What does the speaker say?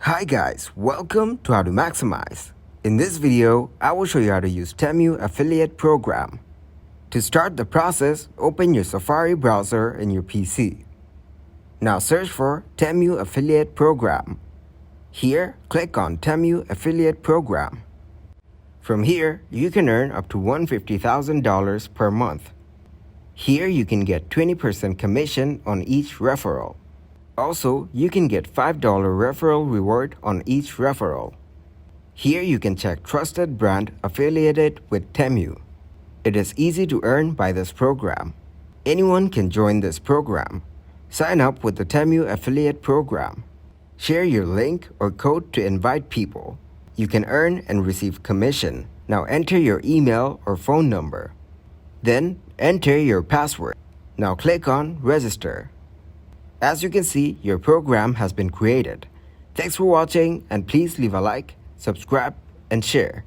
Hi guys, welcome to How to Maximize. In this video, I will show you how to use Temu affiliate program. To start the process, open your Safari browser in your PC. Now search for Temu affiliate program. Here, click on Temu affiliate program. From here, you can earn up to $150,000 per month. Here you can get 20% commission on each referral. Also, you can get $5 referral reward on each referral. Here you can check trusted brand affiliated with Temu. It is easy to earn by this program. Anyone can join this program. Sign up with the Temu affiliate program. Share your link or code to invite people. You can earn and receive commission. Now enter your email or phone number. Then enter your password. Now click on Register. As you can see, your program has been created. Thanks for watching and please leave a like, subscribe, and share.